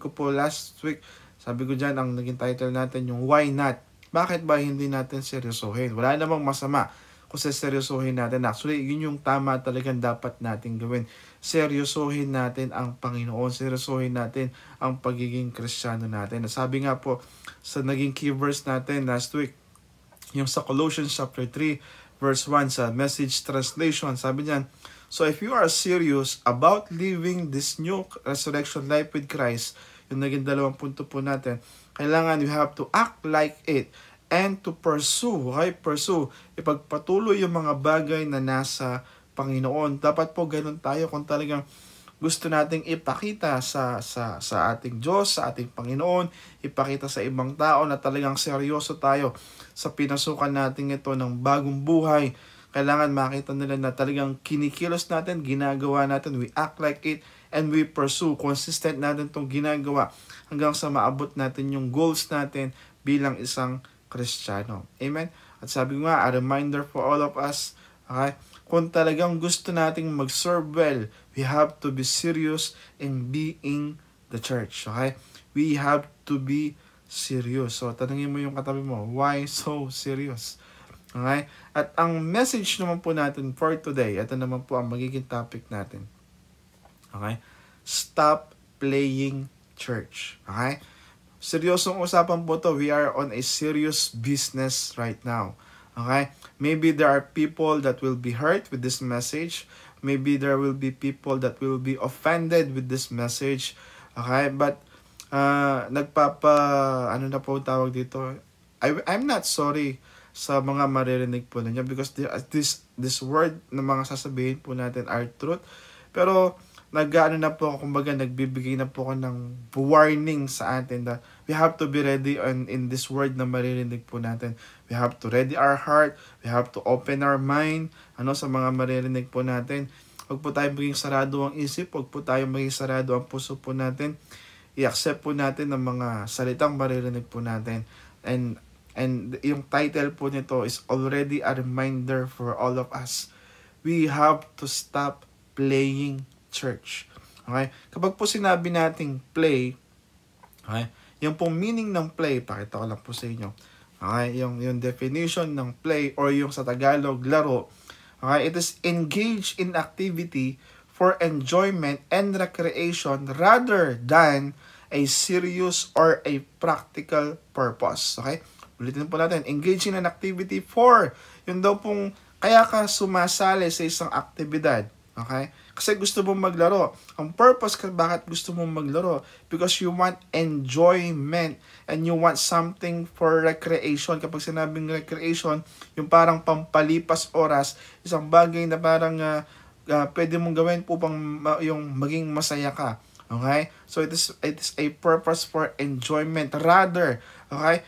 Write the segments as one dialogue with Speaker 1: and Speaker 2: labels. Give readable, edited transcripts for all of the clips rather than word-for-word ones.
Speaker 1: ko po last week, sabi ko dyan, ang naging title natin yung why not? Bakit ba hindi natin seryosohin? Wala namang masama kung seryosohin natin. Actually, yun yung tama talagang dapat natin gawin. Seryosohin natin ang Panginoon. Seryosohin natin ang pagiging Kristiyano natin. Sabi nga po sa naging key verse natin last week, yung sa Colossians chapter 3 verse 1 sa Message translation, sabi niyan, so if you are serious about living this new resurrection life with Christ, yung naging 2 po natin, kailangan you have to act like it and to pursue, okay? Pursue, ipagpatuloy yung mga bagay na nasa Panginoon. Dapat po ganun tayo kung talagang gusto nating ipakita sa ating Diyos, sa ating Panginoon, ipakita sa ibang tao na talagang seryoso tayo sa pinasukan natin ito ng bagong buhay. Kailangan makita nila na talagang kinikilos natin, ginagawa natin, we act like it, and we pursue. Consistent natin itong ginagawa hanggang sa maabot natin yung goals natin bilang isang Kristiyano. Amen? At sabi ko nga, a reminder for all of us, okay? Kung talagang gusto nating mag-serve well, we have to be serious in being the church. Okay? We have to be serious. So, tanungin mo yung katabi mo, why so serious? Okay? At ang message naman po natin for today, ito naman po ang magiging topic natin. Okay? Stop playing church. Okay? Seryosong usapan po to. We are on a serious business right now. Okay? Maybe there are people that will be hurt with this message. Maybe there will be people that will be offended with this message. Okay? But, ano na po tawag dito? I'm not sorry sa mga maririnig po ninyo because this word na mga sasabihin po natin are truth. Pero, kumbaga nagbibigay na po ako ng warning sa atin that we have to be ready in this word na maririnig po natin. We have to ready our heart, we have to open our mind, sa mga maririnig po natin. Huwag po tayo maging sarado ang isip, huwag po tayo maging sarado ang puso po natin. I-accept po natin ang mga salitang maririnig po natin. And yung title po nito is already a reminder for all of us. We have to stop playing church. Okay? Kapag po sinabi nating play, okay, yung pong meaning ng play, pakita ko lang po sa inyo. Okay, yung definition ng play or yung sa Tagalog, laro, okay, it is engage in activity for enjoyment and recreation rather than a serious or a practical purpose. Okay? Ulitin po natin, engage in an activity for, yun daw pong, kaya ka sumasali sa isang aktibidad. Okay? Kasi gusto mong maglaro. Ang purpose bakit gusto mong maglaro? Because you want enjoyment and you want something for recreation. Kapag sinabing recreation, yung parang pampalipas oras, isang bagay na parang pwede mong gawin upang yung maging masaya ka. Okay? So it is a purpose for enjoyment rather, okay?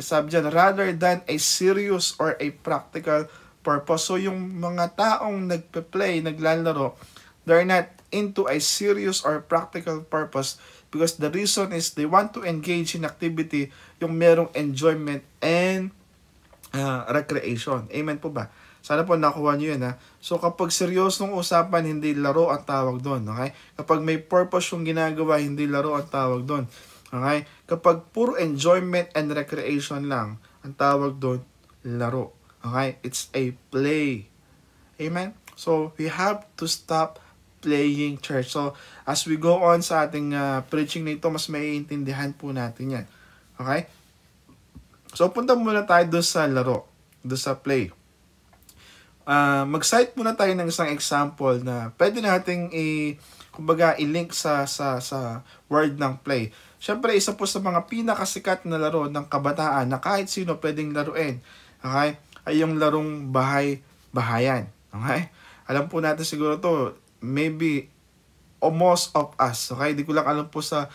Speaker 1: Sabi dyan, rather than a serious or a practical purpose. So yung mga taong nagpe-play, naglalaro, they're not into a serious or practical purpose because the reason is they want to engage in activity yung merong enjoyment and recreation. Amen po ba? Sana po nakuha nyo yun, ha? So kapag seryosong usapan, hindi laro ang tawag doon. Okay? Kapag may purpose yung ginagawa, hindi laro ang tawag doon. Okay? Kapag puro enjoyment and recreation lang, ang tawag doon, laro. Okay? It's a play. Amen? So, we have to stop playing church. So, as we go on sa ating preaching nito, mas maiintindihan po natin yan. Okay? So, punta muna tayo doon sa laro. Doon sa play. Mag-cite muna tayo ng isang example na pwede nating i-link sa word ng play. Siyempre, isa po sa mga pinakasikat na laro ng kabataan na kahit sino pwedeng laruin. Okay? Ay yung larong bahay-bahayan. Okay? Alam po natin siguro to, maybe most of us. Okay? Di ko lang alam po sa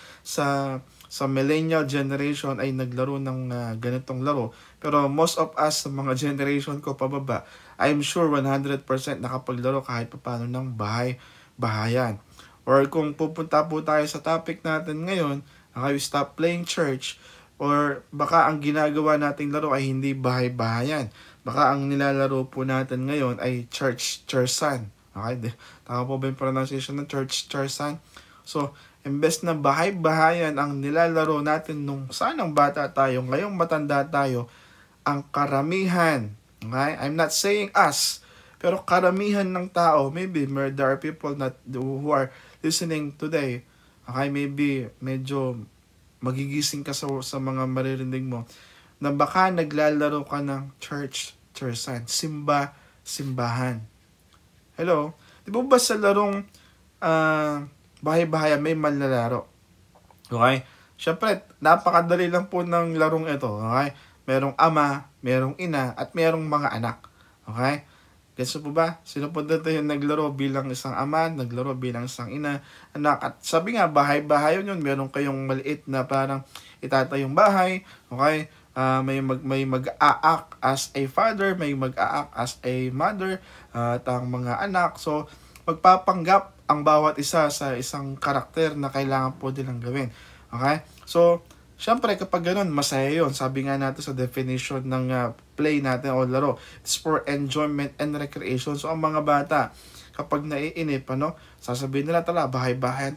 Speaker 1: millennial generation ay naglaro ng ganitong laro. Pero most of us sa mga generation ko pababa, I'm sure 100% nakapaglaro kahit paano ng bahay-bahayan. Or kung pupunta po tayo sa topic natin ngayon, we stop playing church, or baka ang ginagawa nating laro ay hindi bahay-bahayan. Baka ang nilalaro po natin ngayon ay church-churchan. Okay? Tama po ba yung pronunciation ng church-churchan? So, Imbes na bahay-bahayan ang nilalaro natin nung sanang bata tayo, ngayong matanda tayo, ang karamihan, okay? I'm not saying us, pero karamihan ng tao, maybe there are people who are listening today, okay, maybe medyo magigising ka sa mga maririnig mo, na baka naglalaro ka ng church-churchan, simbahan. Hello? Di ba sa larong bahay-bahayan may manlalaro? Okay? Siyempre, napakadali lang po ng larong ito. Okay? Merong ama, merong ina, at merong mga anak. Okay? Gusto po ba? Sino po dito yung naglaro bilang isang ama, naglaro bilang isang ina, anak? At sabi nga, bahay-bahayan yun. Meron kayong maliit na parang itatayong bahay. Okay? May mag-aak as a father, may mag-aak as a mother, at ang mga anak. So, magpapanggap ang bawat isa sa isang karakter na kailangan po nilang gawin. Okay? So, syempre kapag ganun, masaya yun. Sabi nga natin sa definition ng play natin o laro, it's for enjoyment and recreation. So, ang mga bata, kapag naiinip, sasabihin nila, tara, bahay-bahayan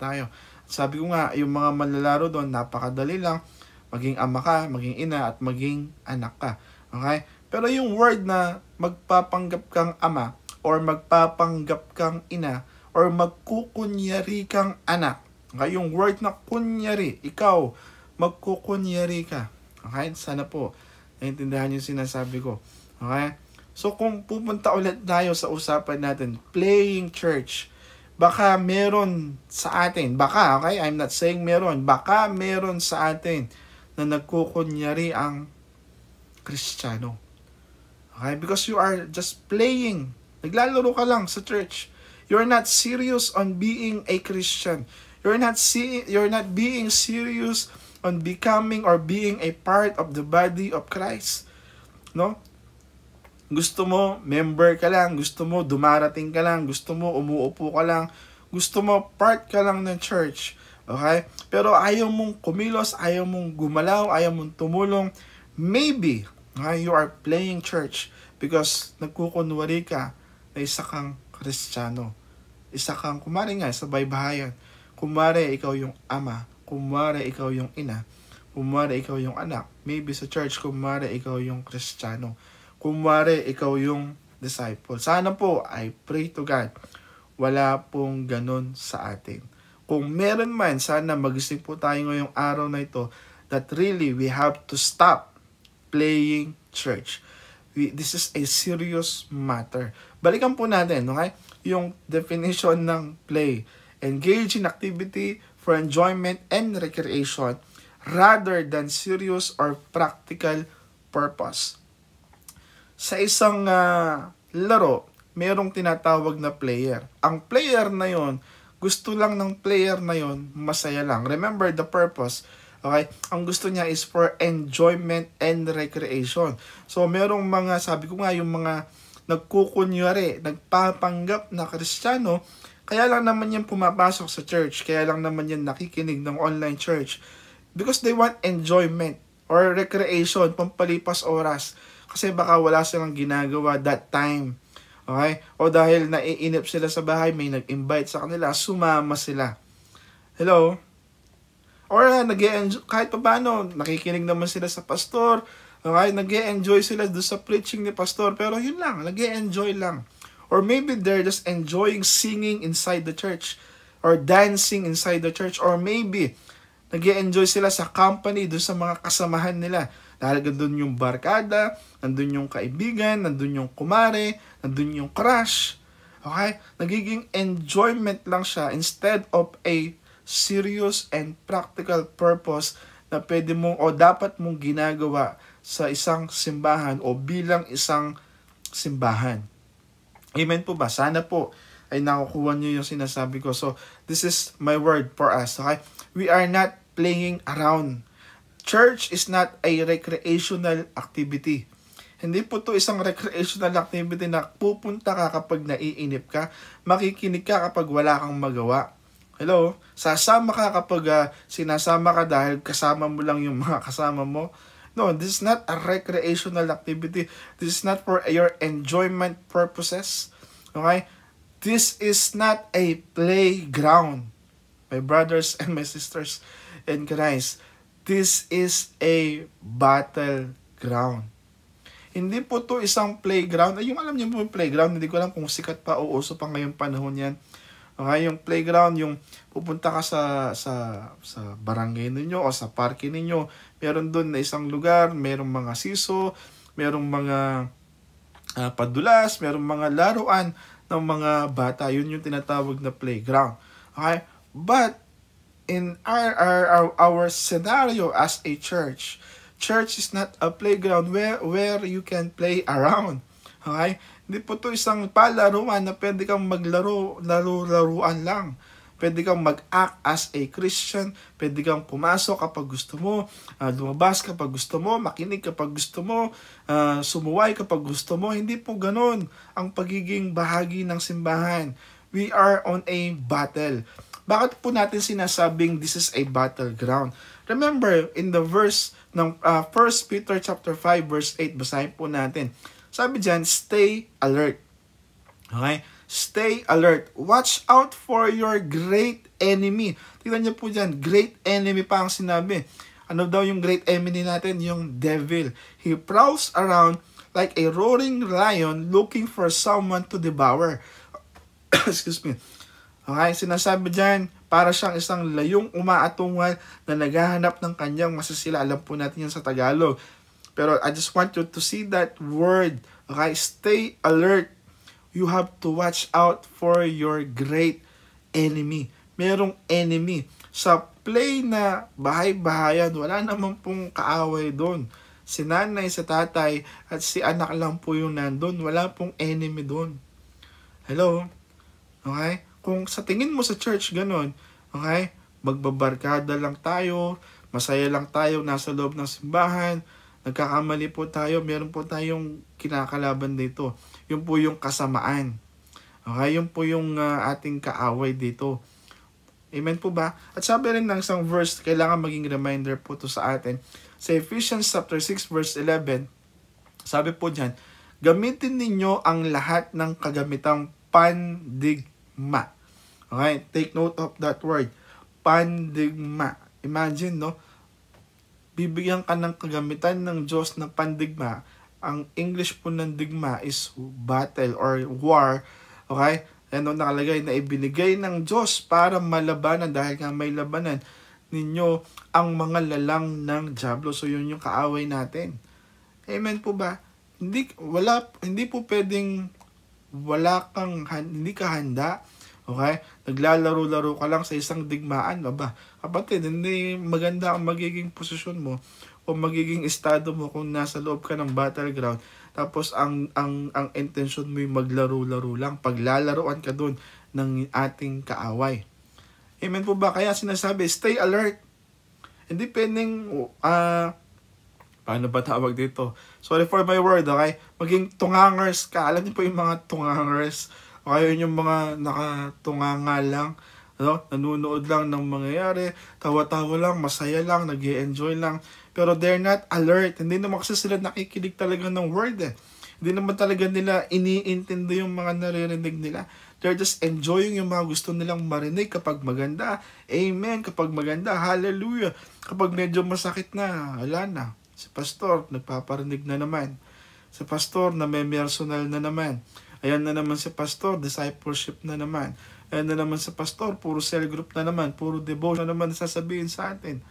Speaker 1: tayo. Sabi ko nga, yung mga manlalaro doon, napakadali lang. Maging ama ka, maging ina, at maging anak ka. Okay? Pero yung word na magpapanggap kang ama, or magpapanggap kang ina, or magkukunyari kang anak. Okay? Yung word na kunyari, ikaw, magkukunyari ka. Okay? Sana po, naintindihan yung sinasabi ko. Okay? So, kung pupunta ulit tayo sa usapan natin, playing church, baka meron sa atin, okay? I'm not saying meron, baka meron sa atin na nagkukunyari ang Kristiyano. Okay? Because you are just playing. Naglalaro ka lang sa church. You're not serious on being a Christian. You're not being serious on becoming or being a part of the body of Christ. No? Gusto mo, member ka lang. Gusto mo, dumarating ka lang. Gusto mo, umuupo ka lang. Gusto mo, part ka lang ng church. Okay? Pero ayaw mong kumilos, ayaw mong gumalaw, ayaw mong tumulong. Maybe, you are playing church because nagkukunwari ka na isa kang Kristiyano. Isa kang, kumari nga, sa baybahayan. Kumari ikaw yung ama. Kumari ikaw yung ina. Kumari ikaw yung anak. Maybe sa church, kumari ikaw yung Kristiyano. Kumari ikaw yung disciple. Sana po, I pray to God, wala pong ganun sa atin. Kung meron man, sana magising po tayo ngayong araw na ito that really we have to stop playing church. This is a serious matter. Balikan po natin, okay? Yung definition ng play. Engage in activity for enjoyment and recreation rather than serious or practical purpose. Sa isang laro, merong tinatawag na player. Ang player na yon, gusto lang ng player na yon, masaya lang. Remember the purpose. Okay? Ang gusto niya is for enjoyment and recreation. So, merong mga, sabi ko nga, yung mga nagkukunyari, nagpapanggap na Kristiyano, kaya lang naman yan pumapasok sa church, kaya lang naman yan nakikinig ng online church. Because they want enjoyment or recreation, pampalipas oras. Kasi baka wala silang ginagawa that time. Okay? O dahil naiinip sila sa bahay, may nag-invite sa kanila, sumama sila. Hello? Or nag-e-enjoy, kahit pa paano, nakikinig naman sila sa pastor. Okay? Nag-e-enjoy sila doon sa preaching ni pastor. Pero yun lang, nag-e-enjoy lang. Or maybe they're just enjoying singing inside the church. Or dancing inside the church. Or maybe, nag-e-enjoy sila sa company doon sa mga kasamahan nila. Dahil nandun yung barkada, nandun yung kaibigan, nandun yung kumare, nandun yung crush. Okay? Nagiging enjoyment lang siya instead of a serious and practical purpose na pwede mong o dapat mong ginagawa sa isang simbahan o bilang isang simbahan. Amen po ba? Sana po ay nakukuha nyo yung sinasabi ko. So, this is my word for us. Okay? We are not playing around. Church is not a recreational activity. Hindi po to isang recreational activity na pupunta ka kapag naiinip ka, makikinig ka kapag wala kang magawa. Hello? Sasama ka kapag sinasama ka dahil kasama mo lang yung mga kasama mo. No, this is not a recreational activity. This is not for your enjoyment purposes. Okay? This is not a playground. my brothers and my sisters in Christ, this is a battleground. Hindi po to isang playground. Ay, yung alam niyo po yung playground, hindi ko alam kung sikat pa o uso pa ngayong panahon yan. Okay, yung playground, yung pupunta ka sa barangay ninyo o sa parke ninyo, meron doon na isang lugar, merong mga siso, merong mga padulas, merong mga laruan ng mga bata. Yun yung tinatawag na playground. Okay? But in our scenario as a church is not a playground where you can play around. Okay? Hindi po to isang palaruan na pwede kang laruan lang. Pwede kang mag-act as a Christian, pwede kang pumasok kapag gusto mo, lumabas kapag gusto mo, makinig kapag gusto mo, sumuway kapag gusto mo. Hindi po ganun ang pagiging bahagi ng simbahan. We are on a battle. Bakit po natin sinasabing this is a battleground? Remember, in the verse ng 1 Peter chapter 5 verse 8, basahin po natin. Sabi dyan, stay alert. Okay? Stay alert. Watch out for your great enemy. Tingnan niyo po dyan, great enemy pa ang sinabi. Ano daw yung great enemy natin? Yung devil. He prowls around like a roaring lion looking for someone to devour. Excuse me. Okay, sinasabi dyan, para siyang isang layong umaatungal na naghahanap ng kanyang masasila. Alam po natin yan sa Tagalog. Pero I just want you to see that word. Okay, stay alert. You have to watch out for your great enemy. Merong enemy. Sa play na bahay-bahayan, wala naman pong kaaway doon. Si nanay, si tatay, at si anak lang po yung nandun. Wala pong enemy doon. Hello? Okay? Kung sa tingin mo sa church ganun, okay? Magbabarkada lang tayo, masaya lang tayo nasa loob ng simbahan, nagkakamali po tayo, meron po tayong kinakalaban dito. Yun po yung kasamaan. Okay? Yun po yung ating kaaway dito. Amen po ba? At sabi rin ng isang verse, kailangan maging reminder po to sa atin. Sa Ephesians chapter 6 verse 11, sabi po dyan, gamitin ninyo ang lahat ng kagamitang pandigma. Okay? Take note of that word. Pandigma. Imagine, no? Bibigyan ka ng kagamitan ng Diyos na pandigma. Ang English po ng digma is battle or war. Okay? Ano nakalagay na ibinigay ng Diyos para malabanan dahil nga may labanan ninyo ang mga lalang ng dyablo. So yun yung kaaway natin. Amen po ba? Hindi po pwedeng hindi ka handa. Okay? Naglalaro-laro ka lang sa isang digmaan. Aba, kapatid, hindi maganda ang magiging posisyon mo o magiging estado mo kung nasa loob ka ng battleground. Tapos ang intention mo yung maglaro-laro lang. Paglalaroan ka doon ng ating kaaway. Amen po ba? Kaya sinasabi, stay alert. Hindi pwedeng, paano ba tawag dito? Sorry for my word, okay? Maging tungangers ka. Alam niyo po yung mga tungangers. Okay, yun yung mga nakatunganga lang. Ano? Nanunood lang ng mangyayari. Tawa-tawa lang, masaya lang, nag-enjoy lang. Pero they're not alert. Hindi naman kasi sila nakikinig talaga ng word eh. Hindi naman talaga nila iniintindi yung mga naririnig nila. They're just enjoying yung mga gusto nilang marinig kapag maganda. Amen. Kapag maganda, hallelujah. Kapag medyo masakit na, wala na. Si pastor, nagpaparinig na naman. Si pastor, na may personal na naman. Ayan na naman si pastor, discipleship na naman. Ayan na naman si pastor, puro cell group na naman. Puro devotion na naman sasabihin sa atin.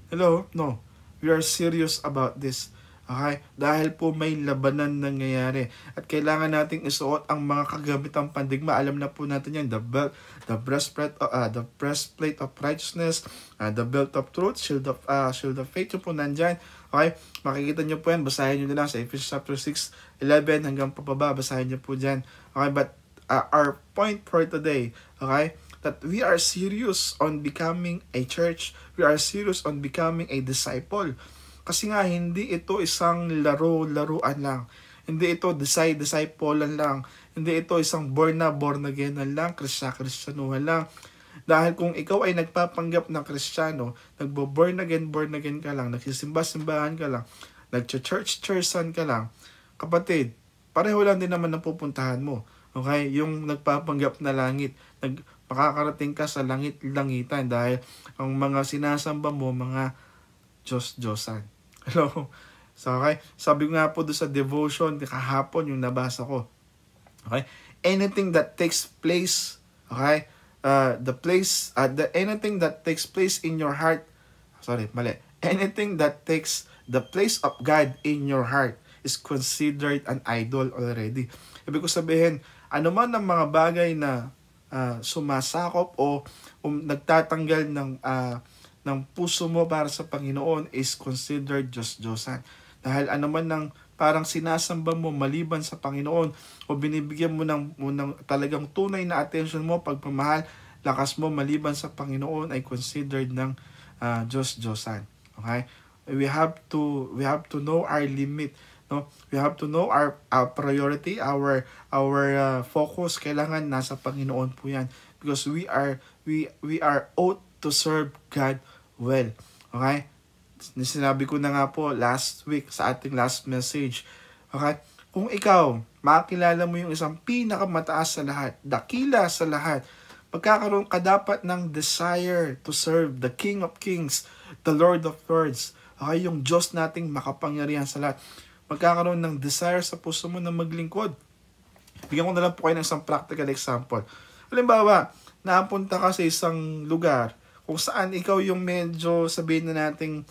Speaker 1: Hello? No. We are serious about this. Okay? Dahil po may labanan nangyayari. At kailangan nating isuot ang mga kagamitang pandigma. Alam na po natin yan. The breastplate of righteousness, the belt of truth, shield of faith. Yung po nandyan. Okay? Makikita nyo po yan. Basahin nyo nila sa Ephesians chapter 6:11 hanggang pababa. Basahin nyo po dyan. Okay? But our point for today, okay? That we are serious on becoming a church. We are serious on becoming a disciple. Kasi nga, hindi ito isang laruan lang. Hindi ito disciple lang. Hindi ito isang born again lang, Kristyanuhan lang. Dahil kung ikaw ay nagpapanggap ng Kristiyano, nagbo-born again ka lang, nagsisimba-simbahan ka lang, nagcha-church-churchan ka lang, kapatid, pareho lang din naman ang pupuntahan mo. Okay? Yung nagpapanggap na langit, makakarating ka sa langit-langitan dahil ang mga sinasamba mo, mga Diyos-Diyosan. Hello? So, okay? Sabi ko nga po doon sa devotion, kahapon yung nabasa ko. Okay? Anything that takes place, okay? Anything that takes place in your heart, anything that takes the place of God in your heart is considered an idol already. Ibig ko sabihin, ano man ang mga bagay na sumasakop o nagtatanggal ng puso mo para sa Panginoon is considered Diyos-Diyosan. Dahil ano man ng parang sinasamba mo maliban sa Panginoon o binibigyan mo ng talagang tunay na attention mo, pagpamahal, lakas mo maliban sa Panginoon ay considered ng Diyos-Diyosan. Okay? We have to know our limit. No, we have to know our priority, our focus. Kailangan nasa Panginoon po 'yan, because we are ought to serve God well. Okay? Sinabi ko na nga po last week sa ating last message. Okay? Kung ikaw makilala mo yung isang pinakamataas sa lahat, dakila sa lahat, magkakaroon ka dapat ng desire to serve the King of Kings, the Lord of Lords. Okay, yung Diyos nating makapangyarihan sa lahat. Magkakaroon ng desire sa puso mo na maglingkod. Bigyan ko na lang po kayo ng isang practical example. Halimbawa, napunta ka sa isang lugar kung saan ikaw yung medyo, sabihin na nating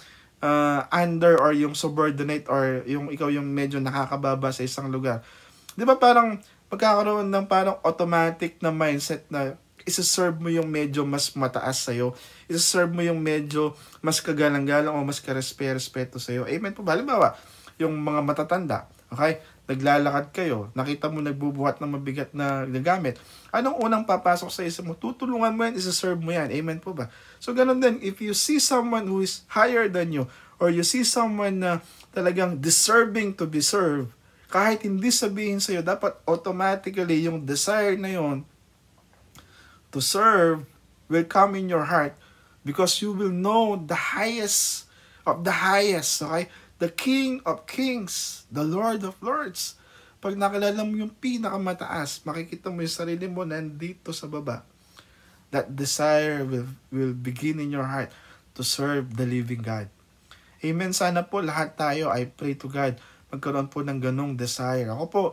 Speaker 1: under or yung subordinate or yung ikaw yung medyo nakakababa sa isang lugar. Di ba parang magkakaroon ng parang automatic na mindset na isa-serve mo yung medyo mas mataas sa'yo. Isa-serve mo yung medyo mas kagalang-galang o mas karespeto sa'yo. Amen po ba? Halimbawa, yung mga matatanda, okay? Naglalakad kayo, nakita mo nagbubuhat ng mabigat na gamit. Anong unang papasok sa isip mo? Tutulungan mo yan, isa-serve mo yan. Amen po ba? So, ganun din, if you see someone who is higher than you, or you see someone na talagang deserving to be served, kahit hindi sabihin sa'yo, dapat automatically yung desire na yon to serve will come in your heart because you will know the highest of the highest, okay? The King of Kings, the Lord of Lords. Pag nakilala mo yung pinakamataas, makikita mo yung sarili mo nandito sa baba. That desire will begin in your heart to serve the living God. Amen. Sana po lahat tayo, I pray to God, magkaroon po ng ganong desire. Ako po,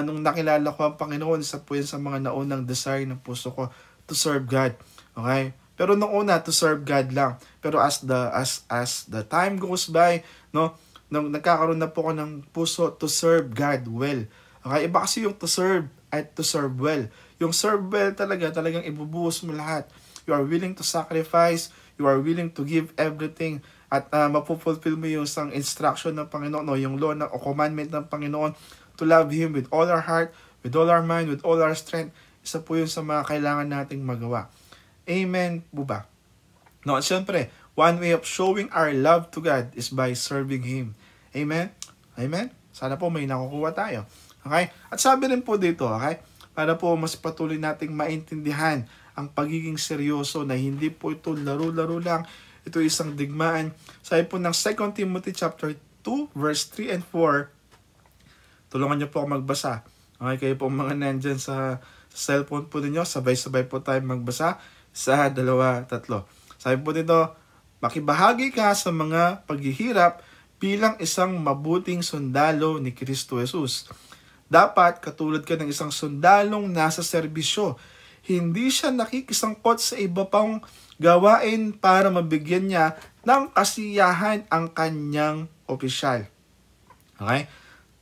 Speaker 1: nung nakilala ko ang Panginoon, isa po yun sa mga naunang desire ng puso ko to serve God. Okay? Pero nung una, to serve God lang. Pero as the time goes by, no, nung nagkakaroon na po ako ng puso to serve God well. Okay? Iba kasi yung to serve at to serve well. Yung serve well talagang ibubuhos mo lahat. You are willing to sacrifice, you are willing to give everything, at mapupulfill mo yung isang instruction ng Panginoon o yung law o commandment ng Panginoon to love Him with all our heart, with all our mind, with all our strength. Isa po yun sa mga kailangan nating magawa. Amen po ba? No, at syempre, one way of showing our love to God is by serving Him. Amen? Amen? Sana po may nakukuha tayo. Okay? At sabi rin po dito, okay? Para po mas patuloy nating maintindihan ang pagiging seryoso na hindi po ito laro-laro lang. Ito isang digmaan. Sabi po ng 2 Timothy chapter 2, verse 3 and 4. Tulungan niyo po ako magbasa. Okay, kayo po mga nandyan sa cellphone po ninyo. Sabay-sabay po tayo magbasa. 1, 2, 3. Sabi po dito, makibahagi ka sa mga paghihirap bilang isang mabuting sundalo ni Kristo Jesus. Dapat katulad ka ng isang sundalong nasa serbisyo. Hindi siya nakikisangkot sa iba pang gawain para mabigyan niya ng kasiyahan ang kanyang opisyal. Okay?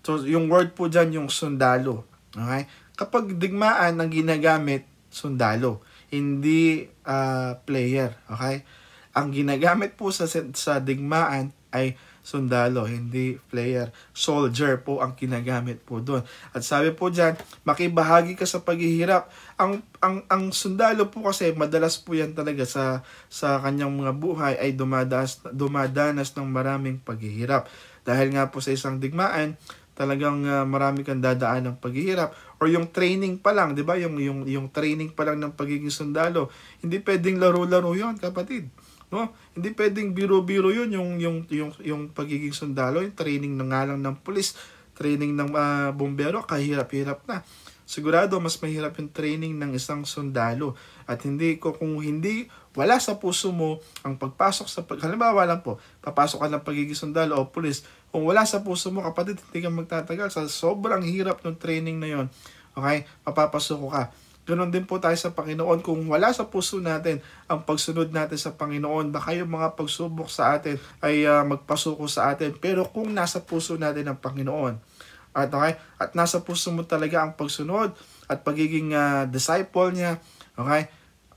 Speaker 1: So, yung word po dyan, yung sundalo. Okay? Kapag digmaan ang ginagamit, sundalo. Hindi player. Okay? Ang ginagamit po sa digmaan ay sundalo, hindi player. Soldier po ang ginagamit po doon. At sabi po dyan, makibahagi ka sa paghihirap. Ang sundalo po kasi, madalas po yan talaga sa kanyang mga buhay ay dumadanas ng maraming paghihirap. Dahil nga po sa isang digmaan, talagang marami kang dadaan ng paghihirap. Or yung training pa lang, di ba? Yung training pa lang ng pagiging sundalo. Hindi pwedeng laro-laro yon, kapatid. No? Hindi pwedeng biro-biro yun, yung pagiging sundalo, yung training na nga lang ng pulis, training ng bombero, kahirap-hirap na. sigurado mas mahirap yung training ng isang sundalo. At kung hindi wala sa puso mo ang pagpasok halimbawa lang po, papasok ka ng pagiging sundalo o pulis, kung wala sa puso mo, kapatid, hindi ka magtatagal sa sobrang hirap ng training na yon. Okay? Mapapasok ka. Ganon din po tayo sa Panginoon. Kung wala sa puso natin ang pagsunod natin sa Panginoon, baka yung mga pagsubok sa atin ay magpasuko sa atin. Pero kung nasa puso natin ang Panginoon, at nasa puso mo talaga ang pagsunod at pagiging disciple niya, okay,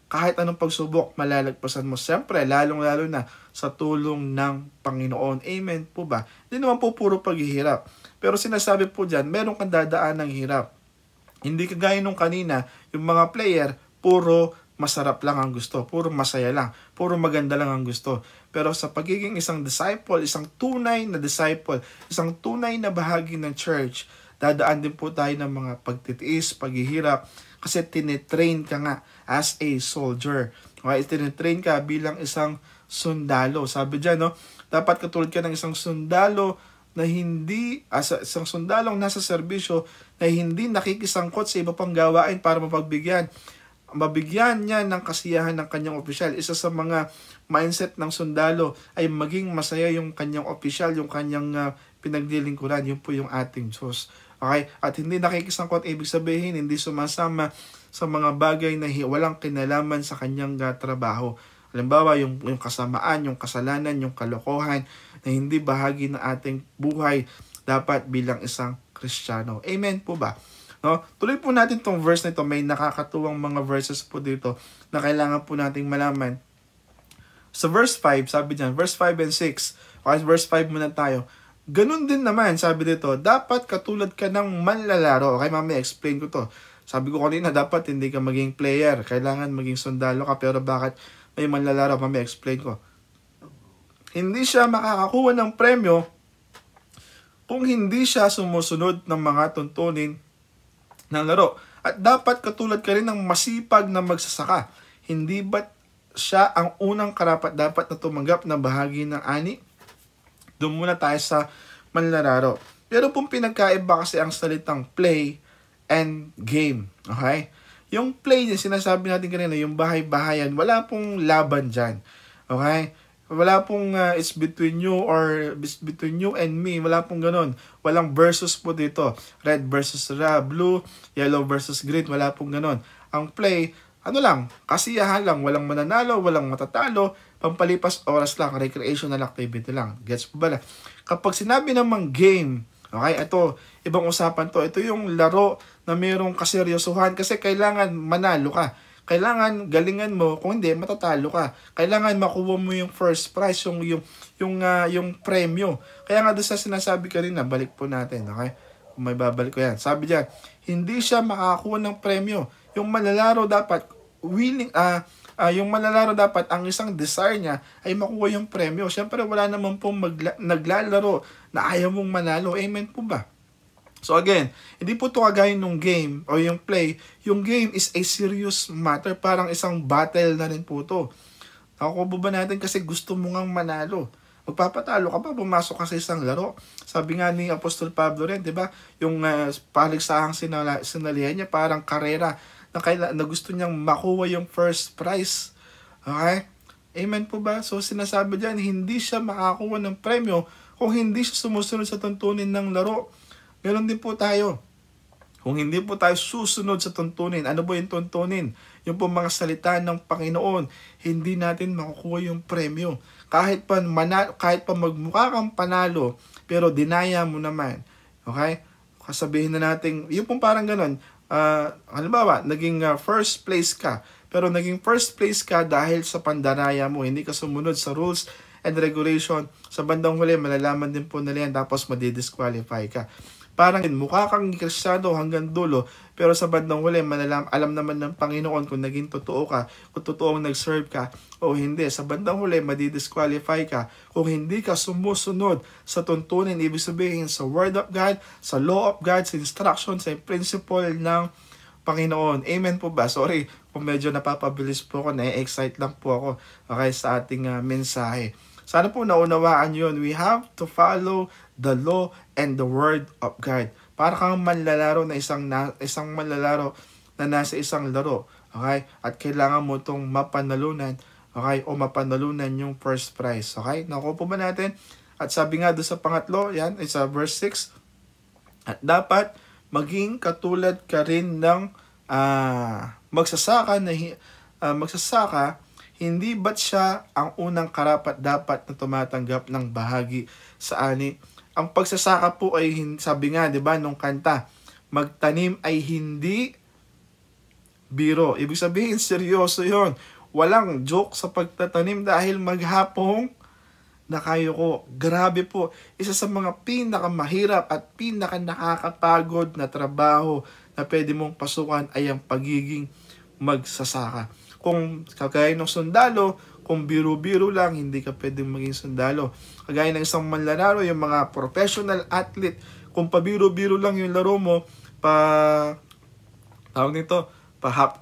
Speaker 1: kahit anong pagsubok, malalagpasan mo. Siyempre, lalong-lalo na sa tulong ng Panginoon. Amen po ba? Hindi naman po puro paghihirap. Pero sinasabi po dyan, meron kang dadaan ng hirap. Hindi kagaya nung kanina, yung mga player, puro masarap lang ang gusto, puro masaya lang, puro maganda lang ang gusto. Pero sa pagiging isang disciple, isang tunay na disciple, isang tunay na bahagi ng church, dadaan din po tayo ng mga pagtitiis, paghihirap, kasi tinetrain ka nga as a soldier. Okay, tinetrain ka bilang isang sundalo. Sabi dyan, no, dapat katulad ka ng isang sundalo na hindi, isang sundalong nasa serbisyo na hindi nakikisangkot sa iba pang gawain para mabigyan niya ng kasiyahan ng kanyang opisyal. Isa sa mga mindset ng sundalo ay maging masaya yung kanyang opisyal, yung kanyang pinaglilingkuran. Yun po yung ating Diyos. Okay? At hindi nakikisangkot, ibig sabihin, hindi sumasama sa mga bagay na walang kinalaman sa kanyang trabaho. Halimbawa, yung kasamaan, yung kasalanan, yung kalokohan na hindi bahagi ng ating buhay dapat bilang isang Kristiyano. Amen po ba? No? Tuloy po natin tong verse nito. May nakakatuwang mga verses po dito na kailangan po nating malaman. Sa verse 5, sabi diyan, verse 5 and 6. Okay, verse 5 muna tayo. Ganun din naman, sabi dito, dapat katulad ka ng manlalaro. Okay, mamaya explain ko to. Sabi ko kanina, dapat hindi ka maging player. Kailangan maging sundalo ka. Pero bakit may manlalaro? Mamaya explain ko. Hindi siya makakakuha ng premyo kung hindi siya sumusunod ng mga tuntunin ng laro. At dapat katulad ka rin ng masipag na magsasaka. Hindi ba't siya ang unang karapat dapat na tumanggap ng bahagi ng ani? Doon muna tayo sa manlalaro. Pero pong pinagkaiba kasi ang salitang play and game. Okay? Yung play niya, sinasabi natin kanina, yung bahay-bahayan, wala pong laban dyan. Okay? Wala pong it's between you or between you and me. Wala pong ganun. Walang versus po dito. Red versus blue, yellow versus green. Wala pong ganun. Ang play, ano lang, kasiyahan lang. Walang mananalo, walang matatalo. Pampalipas oras lang, recreational activity lang. Gets po ba na? Kapag sinabi namang game, okay, ito, ibang usapan to. Ito yung laro na mayroong kaseryosohan kasi kailangan manalo ka. Kailangan galingan mo, kung hindi matatalo ka. Kailangan makuha mo yung first prize, yung premyo. Kaya nga doon sa sinasabi ka rin na balik po natin, okay? Kung may babalik ko yan. Sabi diyan, hindi siya makakakuha ng premyo. Yung manlalaro dapat yung manlalaro dapat ang isang desire niya ay makuha yung premyo. Syempre wala naman pong naglalaro na ayaw mong manalo. Amen po ba? So again, hindi po ito kagaya nung game o yung play. Yung game is a serious matter. Parang isang battle na rin po ito. Nakukuha ba natin kasi gusto mo ngang manalo. Magpapatalo ka pa, pumasok ka sa isang laro. Sabi nga ni Apostol Pablo rin, di ba? Yung paligsahang sinalihan niya, parang karera na gusto niyang makuha yung first prize. Okay? Amen po ba? So sinasabi dyan, hindi siya makakuha ng premyo kung hindi siya sumusunod sa tuntunin ng laro. Meron din po tayo. Kung hindi po tayo susunod sa tuntunin, ano ba yung tuntunin? Yung po mga salita ng Panginoon, hindi natin makukuha yung premyo. Kahit pa magmukha kang panalo, pero dinaya mo naman. Okay? Kasabihin na natin, yung pong parang ganun, halimbawa, naging first place ka, pero naging first place ka dahil sa pandaraya mo, hindi ka sumunod sa rules and regulation. Sa bandang huli, malalaman din po nila yan, tapos madidisqualify ka. Parang mukha kang Kristiyano hanggang dulo, pero sa bandang huli, alam naman ng Panginoon kung naging totoo ka, kung totoong nag-serve ka, o hindi. Sa bandang huli, madidisqualify ka kung hindi ka sumusunod sa tuntunin, ibig sabihin sa Word of God, sa Law of God, sa instruction, sa principle ng Panginoon. Amen po ba? Sorry kung medyo napapabilis po ako, na-excite lang po ako sa ating mensahe. Sana po naunawaan yun. We have to follow the law and the word of God. Para kang manlalaro na isang manlalaro na nasa isang laro. Okay? At kailangan mo itong mapanalunan. Okay? O mapanalunan yung first prize. Okay? Nakuha po ba natin? At sabi nga doon sa pangatlo, yan, it's verse 6. At dapat maging katulad ka rin ng magsasaka, hindi ba't siya ang unang karapat dapat na tumatanggap ng bahagi sa ani? Ang pagsasaka po ay, sabi nga, di ba, nung kanta, magtanim ay hindi biro. Ibig sabihin, seryoso yon. Walang joke sa pagtatanim dahil maghapong nakayo ko. Grabe po. Isa sa mga pinakamahirap at nakakapagod na trabaho na pwede mong pasukan ay ang pagiging magsasaka. Kung kagaya ng sundalo, kung biro-biro lang, hindi ka pwedeng maging sundalo. Kagaya ng isang manlalaro, yung mga professional athlete, kung pabiro-biro lang yung laro mo, tawag nito, pa half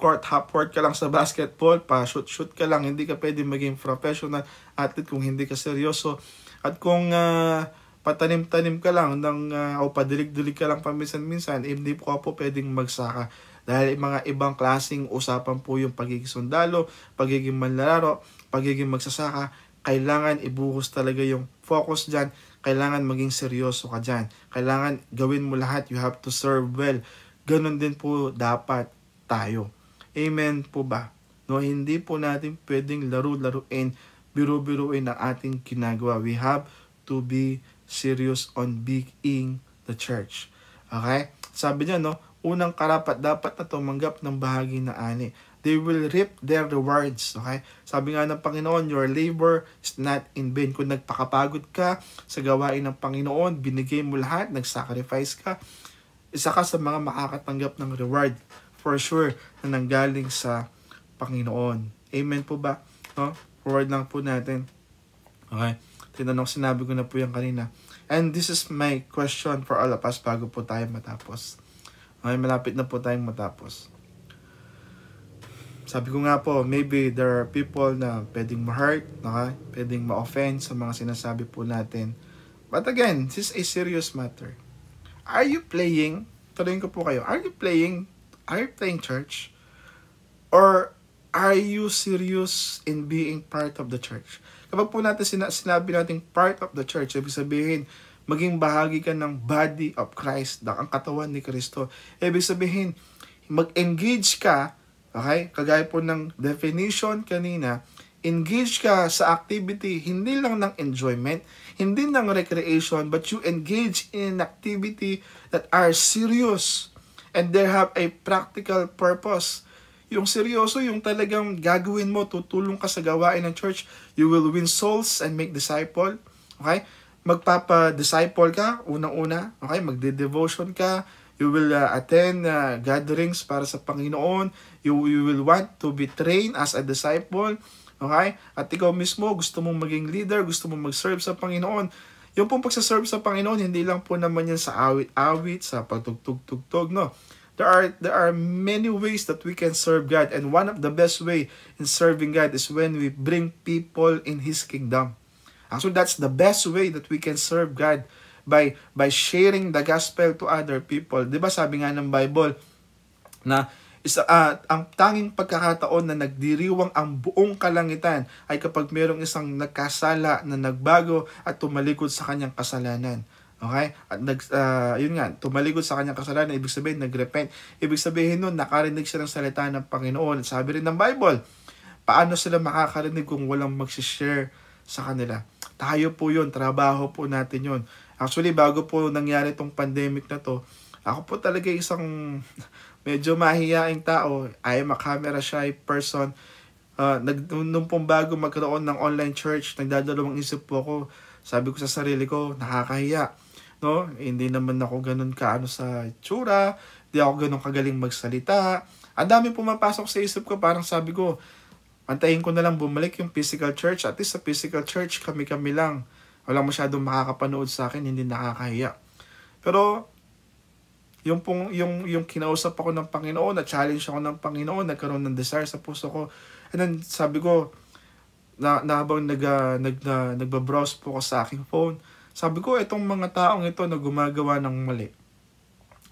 Speaker 1: court ka lang sa basketball, pa shoot ka lang, hindi ka pwedeng maging professional athlete kung hindi ka seryoso. At kung patanim-tanim ka lang o padilig-dilig ka lang paminsan-minsan, hindi po pwedeng magsaka. Dahil mga ibang klaseng usapan po yung pagiging sundalo, pagiging manlalaro, pagiging magsasaka. Kailangan ibuhos talaga yung focus dyan. Kailangan maging seryoso ka dyan. Kailangan gawin mo lahat. You have to serve well. Ganon din po dapat tayo. Amen po ba? No, hindi po natin pwedeng laro-laruin, biro-biruin ang ating ginagawa. We have to be serious on being the church. Okay? Sabi niya, no, unang karapat dapat na tumanggap ng bahagi na ani. They will reap their rewards. Okay? Sabi nga ng Panginoon, your labor is not in vain. Kung nagpakapagod ka sa gawain ng Panginoon, binigay mo lahat, nag-sacrifice ka, isa ka sa mga makakatanggap ng reward for sure na nanggaling sa Panginoon. Amen po ba? No? Forward lang po natin. Okay? Tinanong, sinabi ko na po yan kanina. And this is my question for all of us bago po tayo matapos. Okay, malapit na po tayong matapos. Sabi ko nga po, maybe there are people na pwedeng ma-hurt, okay? Pwedeng ma-offend sa mga sinasabi po natin. But again, this is a serious matter. Are you playing? Tuloyin ko po kayo. Are you playing church? Or are you serious in being part of the church? Kapag po natin sinabi natin part of the church, ibig sabihin, maging bahagi ka ng body of Christ, ang katawan ni Kristo. Ibig sabihin, mag-engage ka, okay? Kagaya po ng definition kanina, engage ka sa activity, hindi lang ng enjoyment, hindi ng recreation, but you engage in an activity that are serious and they have a practical purpose. Yung seryoso, yung talagang gagawin mo, tutulong ka sa gawain ng church, you will win souls and make disciple, okay? Magpapa-disciple ka, unang-una, okay? Magde-devotion ka, you will attend gatherings para sa Panginoon, you will want to be trained as a disciple, okay? At ikaw mismo, gusto mong maging leader, gusto mong mag-serve sa Panginoon. Yung pong pagsaserve sa Panginoon, hindi lang po naman yan sa awit-awit, sa pagtugtog-tugtog, no? There are many ways that we can serve God, and one of the best way in serving God is when we bring people in His kingdom. Actually, that's the best way that we can serve God, by sharing the gospel to other people. 'Di ba sabi nga ng Bible na ang tanging pagkakataon na nagdiriwang ang buong kalangitan ay kapag mayroong isang nagkasala na nagbago at tumalikod sa kanyang kasalanan. Okay? At yun nga, tumalikod sa kanyang kasalanan, ibig sabihin nagrepent. Ibig sabihin nun, nakarinig siya ng salita ng Panginoon. Sabi rin ng Bible, paano sila makakarinig kung walang magsishare sa kanila? Tayo po yun, trabaho po natin yun. Actually, bago po nangyari itong pandemic na to, ako po talaga isang medyo mahihaing tao. I am a camera shy person. Nung pong bago magkaroon ng online church, nagdadalawang isip po ako. Sabi ko sa sarili ko, nakakahiya. No? Hindi naman ako ganun kaano sa itsura. Hindi ako ganun kagaling magsalita. Ang dami pumapasok sa isip ko. Parang sabi ko, antayin ko na lang bumalik yung physical church. At least sa physical church, kami-kami lang. Walang masyadong makakapanood sa akin, hindi nakakahiya. Pero, yung kinausap ako ng Panginoon, na-challenge ako ng Panginoon, nagkaroon ng desire sa puso ko. And then, sabi ko, na habang nagbabrowse po ko sa aking phone, sabi ko, itong mga taong ito na gumagawa ng mali,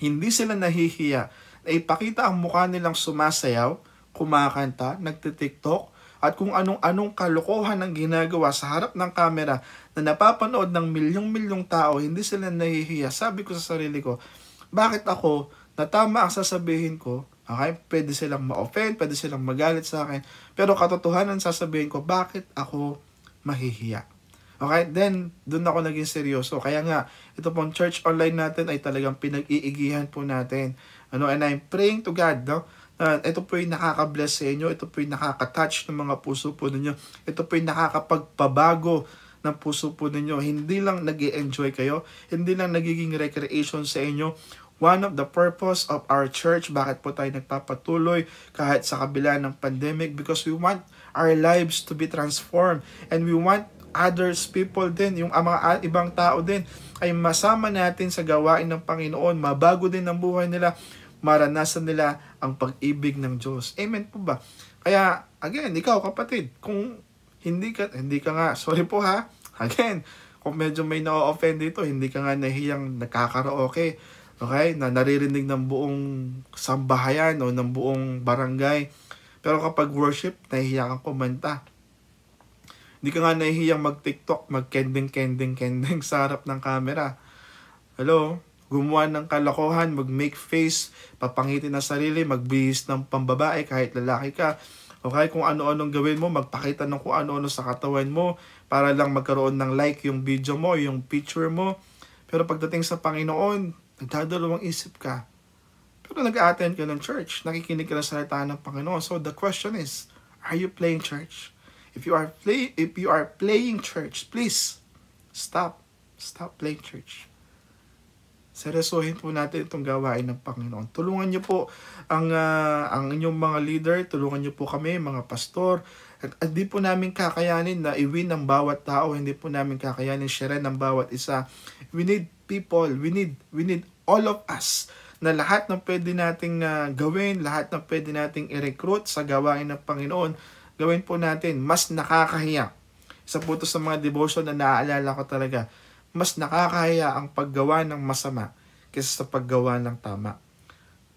Speaker 1: Hindi sila nahihiya na ipakita ang mukha nilang sumasayaw, kumakanta, nagtitiktok, at kung anong-anong kalokohan ang ginagawa sa harap ng camera na napapanood ng milyong-milyong tao, hindi sila nahihiya. Sabi ko sa sarili ko, bakit ako, na tama ang sasabihin ko, okay, pwede silang ma-offend, pwede silang magalit sa akin, pero katotohanan sasabihin ko, bakit ako mahihiya? Okay, then, doon ako naging seryoso. Kaya nga, ito pong church online natin ay talagang pinag-iigihan po natin. And I'm praying to God, no? Ito po yung nakaka-bless sa inyo, ito po yung nakaka-touch ng mga puso po ninyo, ito po yung nakakapagpabago ng puso po ninyo. Hindi lang nag-i-enjoy kayo, hindi lang nagiging recreation sa inyo. One of the purpose of our church, bakit po tayo nagpapatuloy kahit sa kabila ng pandemic, because we want our lives to be transformed, and we want others people din, yung mga ibang tao din, ay masama natin sa gawain ng Panginoon, mabago din ang buhay nila, maranasan nila ang pag-ibig ng Diyos. Amen po ba? Kaya, again, ikaw kapatid, kung hindi ka nga, sorry po ha, again, kung medyo may na-offend dito, hindi ka nga nahiyang nakakaraoke, okay, na naririnig ng buong sambahayan o ng buong barangay, pero kapag worship, nahihiya kang kumanta. Hindi ka nga nahihiyang mag-TikTok, mag-kending sa harap ng camera. Hello? Gumawa ng kalokohan, mag-make face, papangitin na sarili, magbihis ng pambabae kahit lalaki ka. Okay, kung ano-anong gawin mo, magpakita ng kung ano-ano sa katawan mo para lang magkaroon ng like yung video mo, yung picture mo. Pero pagdating sa Panginoon, nagdadalawang isip ka. Pero nag-attend ka ng church, nakikinig ka ng salita ng Panginoon. So the question is, are you playing church? If you are playing church, please stop playing church. Seryosohin po natin itong gawain ng Panginoon. Tulungan niyo po ang inyong mga leader, tulungan niyo po kami, mga pastor. At hindi po namin kakayanin na i-win ng bawat tao, hindi po namin kakayanin share ng bawat isa. We need people, we need all of us, na lahat ng pwede nating gawin, lahat ng pwede nating i-recruit sa gawain ng Panginoon, gawin po natin. Mas nakakahiya. Isa po ito sa mga devotion na naaalala ko talaga. Mas nakakahiya ang paggawa ng masama kaysa sa paggawa ng tama.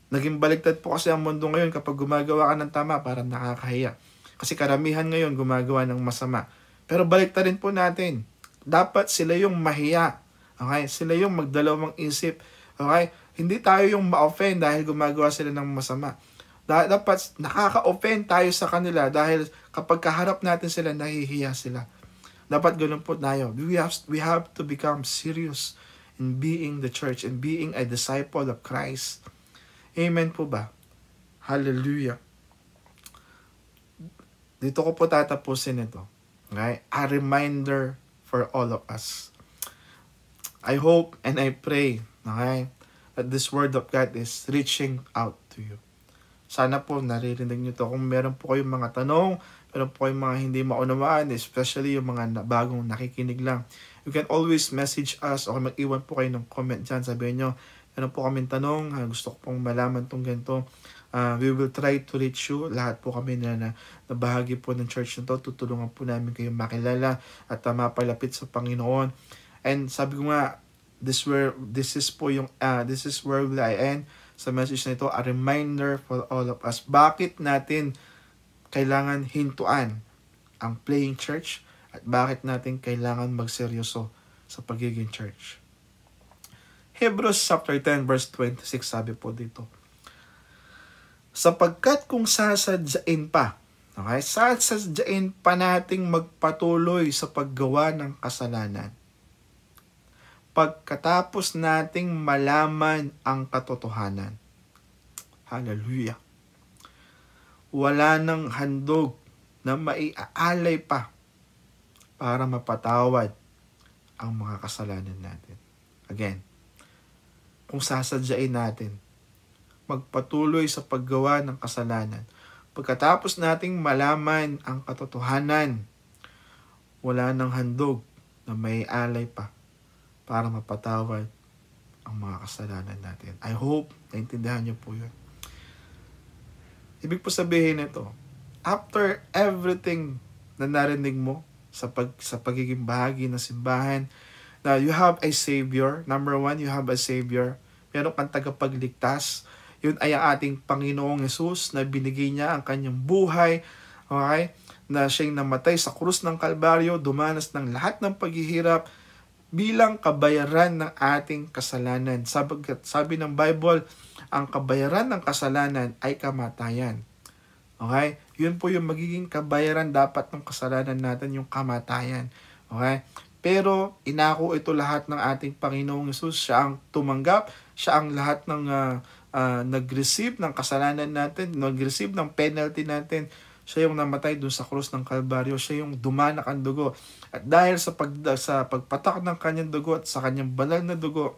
Speaker 1: Naging baliktad po kasi ang mundo ngayon, kapag gumagawa ka ng tama, parang nakakahiya. Kasi karamihan ngayon gumagawa ng masama. Pero baliktad rin po natin. Dapat sila yung mahiya. Okay? Sila yung magdalawang isip. Okay? Hindi tayo yung ma-offend dahil gumagawa sila ng masama. Dapat nakaka-offend tayo sa kanila dahil kapag kaharap natin sila, nahihiya sila. Dapat ganun po tayo. We have to become serious in being the church and being a disciple of Christ. Amen po ba? Hallelujah. Dito ko po tatapusin ito. Okay? A reminder for all of us. I hope and I pray, okay, that this word of God is reaching out to you. Sana po naririnig nyo to. Kung meron po kayong mga tanong, meron po kayong mga hindi maunawaan, especially yung mga bagong nakikinig lang, you can always message us o mag-iwan po kayo ng comment dyan. Sabihin nyo, meron po kaming tanong, gusto ko pong malaman tong ganito. We will try to reach you. Lahat po kami na bahagi po ng church na to, tutulungan po namin kayong makilala at mapalapit sa Panginoon. And sabi ko nga, this is where will I end sa message na ito, a reminder for all of us. Bakit natin kailangan hintuan ang playing church at bakit natin kailangan magseryoso sa pagiging church. Hebrews chapter 10 verse 26 sabi po dito, sapagkat kung sasadyain pa, okay, sasadyain pa nating magpatuloy sa paggawa ng kasalanan, pagkatapos nating malaman ang katotohanan. Hallelujah. Wala nang handog na maiaalay pa para mapatawad ang mga kasalanan natin. Again, kung sasadyain natin, magpatuloy sa paggawa ng kasalanan, pagkatapos nating malaman ang katotohanan, wala nang handog na maialay pa para mapatawad ang mga kasalanan natin. I hope naintindihan niyo po yun. Ibig po sabihin nito, after everything na narinig mo sa pagiging bahagi ng simbahan, na you have a Savior. Number one, you have a Savior. meron kang tagapagligtas. Yun ay ang ating Panginoong Hesus na binigay niya ang kanyang buhay, okay? Na siyang namatay sa krus ng Kalbaryo, dumanas ng lahat ng paghihirap bilang kabayaran ng ating kasalanan. Sabi ng Bible, ang kabayaran ng kasalanan ay kamatayan. Okay? Yun po yung magiging kabayaran dapat ng kasalanan natin, yung kamatayan. Okay? Pero inako ito lahat ng ating Panginoong Hesus. Siya ang tumanggap, siya ang lahat ng nag-receive ng kasalanan natin, nag-receive ng penalty natin. Siya yung namatay doon sa krus ng Kalbaryo, siya yung dumanak ang dugo. At dahil sa pagpatak ng kanyang dugo at sa kanyang banal na dugo,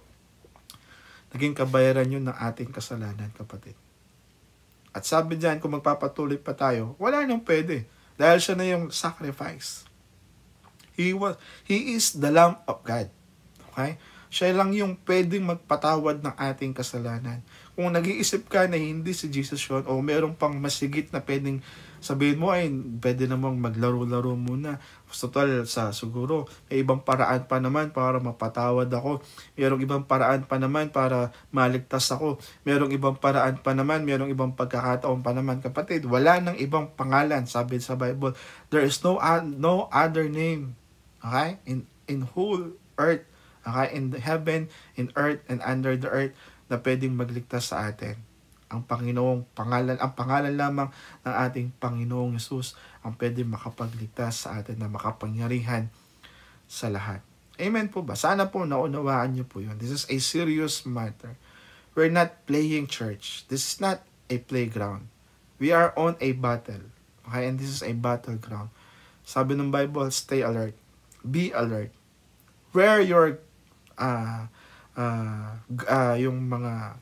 Speaker 1: naging kabayaran yun ng ating kasalanan, kapatid. At sabi diyan, kung magpapatuloy pa tayo, wala nang pwede. Dahil siya na yung sacrifice. He is the Lamb of God. Okay? Siya lang yung pwedeng magpatawad ng ating kasalanan. Kung nag-iisip ka na hindi si Jesus yun, o merong pang masigit na pwedeng sabihin mo, ay pwede namang maglaro-laro muna. Total, siguro, may ibang paraan pa naman para mapatawad ako. Merong ibang paraan pa naman para maligtas ako. Merong ibang paraan pa naman, merong ibang pagkakataon pa naman. Kapatid, wala nang ibang pangalan, sabi sa Bible. There is no other name, okay? In whole earth, okay? In heaven, in earth, and under the earth, na pwedeng magligtas sa atin. Ang pangalan lamang ng ating Panginoong Hesus ang pwedeng makapagligtas sa atin na makapangyarihan sa lahat. Amen po ba? Sana po naunawaan niyo po yun. This is a serious matter. We're not playing church. This is not a playground. We are on a battle. Okay? And this is a battleground. Sabi ng Bible, stay alert. Be alert. Wear your yung mga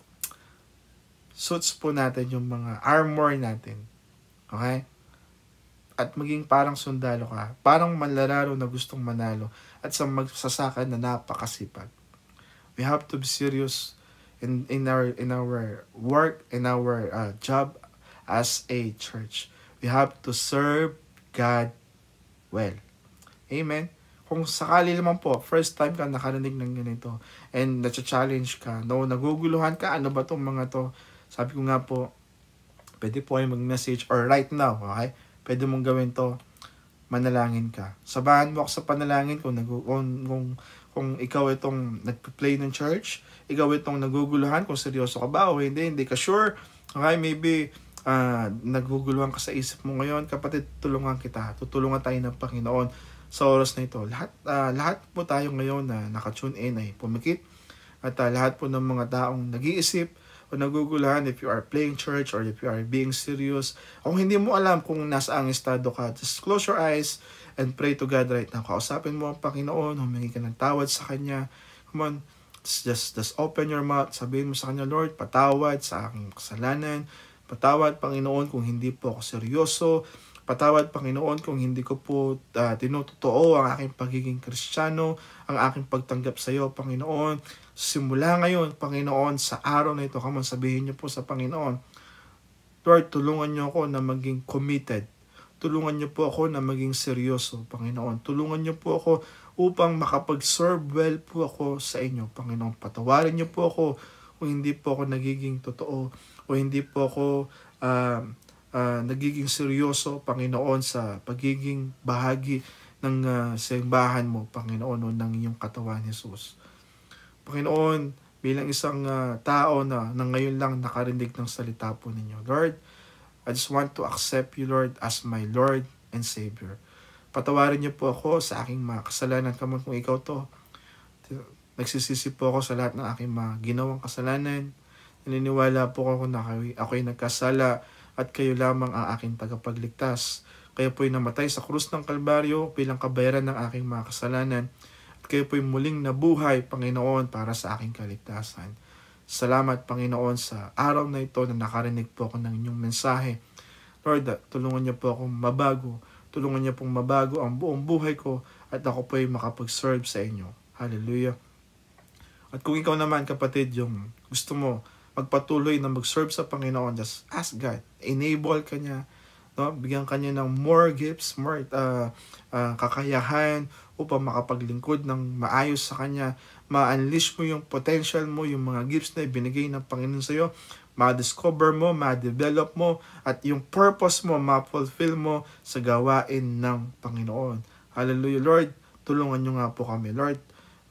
Speaker 1: suits po natin, yung mga armor natin. Okay? At maging parang sundalo ka. Parang manlalaro na gustong manalo. At sa magsasaka na napakasipag. We have to be serious in our work, in our job as a church. We have to serve God well. Amen? Kung sakali naman po, first time ka nakarinig ng ganito, and na-challenge ka, naguguluhan ka, ano ba itong mga to? Sabi ko nga po, pwede po kayo mag-message or right now, okay? Pwede mong gawin to, manalangin ka. Sabahan mo ako sa panalangin kung ikaw itong nagpa-play ng church, ikaw itong naguguluhan, kung seryoso ka ba o hindi ka sure, okay? Maybe naguguluhan ka sa isip mo ngayon, kapatid, tulungan kita. Tutulungan tayo ng Panginoon sa oras na ito. Lahat po tayo ngayon na naka-tune in ay pumikit, at lahat po ng mga taong nag-iisip o naguguluhan, if you are playing church or if you are being serious, kung hindi mo alam kung nasaang estado ka, just close your eyes and pray to God right now. Kausapin mo ang Panginoon, humingi ka ng tawad sa Kanya. Come on, just open your mouth, sabihin mo sa Kanya, Lord, patawad sa aking kasalanan, patawad, Panginoon, kung hindi po ako seryoso, patawad, Panginoon, kung hindi ko po tinutotoo ang aking pagiging Kristiyano, ang aking pagtanggap sa iyo, Panginoon. Simula ngayon, Panginoon, sa araw na ito, sabihin niyo po sa Panginoon, Lord, tulungan niyo ako na maging committed. Tulungan niyo po ako na maging seryoso, Panginoon. Tulungan niyo po ako upang makapag-serve well po ako sa inyo, Panginoon. Patawarin niyo po ako kung hindi po ako nagiging totoo o hindi po ako nagiging seryoso, Panginoon, sa pagiging bahagi ng simbahan mo, Panginoon, o ng iyong katawan, Jesus. Panginoon, bilang isang tao na ngayon lang nakarinig ng salita po ninyo, Lord, I just want to accept you, Lord, as my Lord and Savior. Patawarin niyo po ako sa aking mga kasalanan. Kamon kung ikaw to, nagsisisi po ako sa lahat ng aking mga ginawang kasalanan. Naniniwala po ako na ako'y nagkasala at kayo lamang ang aking tagapagligtas. Kayo po'y namatay sa krus ng Kalbaryo bilang kabayaran ng aking mga kasalanan. Kayo po'y muling nabuhay, Panginoon, para sa aking kaligtasan. Salamat, Panginoon, sa araw na ito na nakarinig po ako ng inyong mensahe. Lord, tulungan niyo po akong mabago. Tulungan niyo pong mabago ang buong buhay ko at ako po'y makapag-serve sa inyo. Hallelujah. At kung ikaw naman, kapatid, yung gusto mo magpatuloy na mag-serve sa Panginoon, just ask God. Enable ka niya. no? Bigyan ka niya ng more gifts, more kakayahan upang makapaglingkod ng maayos sa Kanya. Ma-unleash mo yung potential mo, yung mga gifts na ibinigay ng Panginoon sa iyo. Ma-discover mo, ma-develop mo, at yung purpose mo, ma-fulfill mo sa gawain ng Panginoon. Hallelujah, Lord. Tulungan nyo nga po kami, Lord.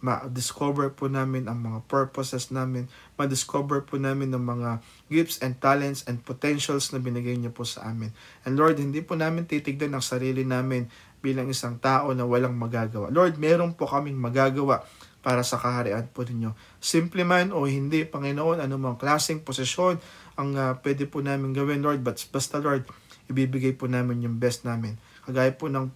Speaker 1: Ma-discover po namin ang mga purposes namin. Ma-discover po namin ang mga gifts and talents and potentials na binigay niyo po sa amin. And Lord, hindi po namin titignan ang sarili namin bilang isang tao na walang magagawa. Lord, meron po kaming magagawa para sa kaharian po ninyo. Simple man o hindi, Panginoon, anumang klaseng posisyon ang pwede po namin gawin, Lord. But basta, Lord, ibibigay po namin yung best namin. Kagaya po ng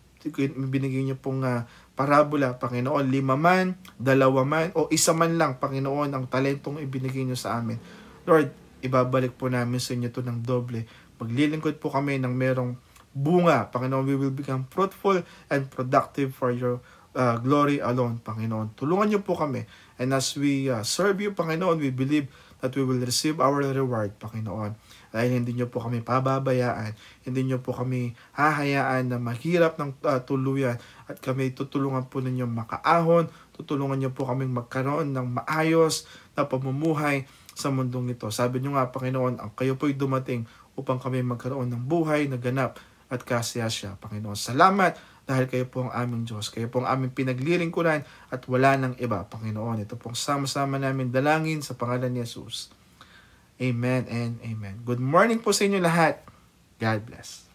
Speaker 1: binigay niyo pong parabola, Panginoon, 5 man, 2 man, o 1 man lang, Panginoon, ang talentong ibinigay niyo sa amin. Lord, ibabalik po namin sa inyo ito ng doble. Maglilingkod po kami ng merong bunga, Panginoon. We will become fruitful and productive for your glory alone, Panginoon. Tulungan niyo po kami. And as we serve you, Panginoon, we believe that we will receive our reward, Panginoon. Dahil hindi niyo po kami pababayaan, hindi niyo po kami hahayaan na mahirap ng tuluyan, at kami tutulungan po ninyo makaahon, tutulungan niyo po kaming magkaroon ng maayos na pamumuhay sa mundong ito. Sabi niyo nga, Panginoon, ang kayo po'y dumating upang kami magkaroon ng buhay na ganap at kasiyasya, Panginoon. Salamat dahil kayo po ang aming Diyos. Kayo po ang aming pinaglilingkuran at wala nang iba, Panginoon. Ito pong sama-sama namin dalangin sa pangalan ni Jesus. Amen and amen. Good morning po sa inyo lahat. God bless.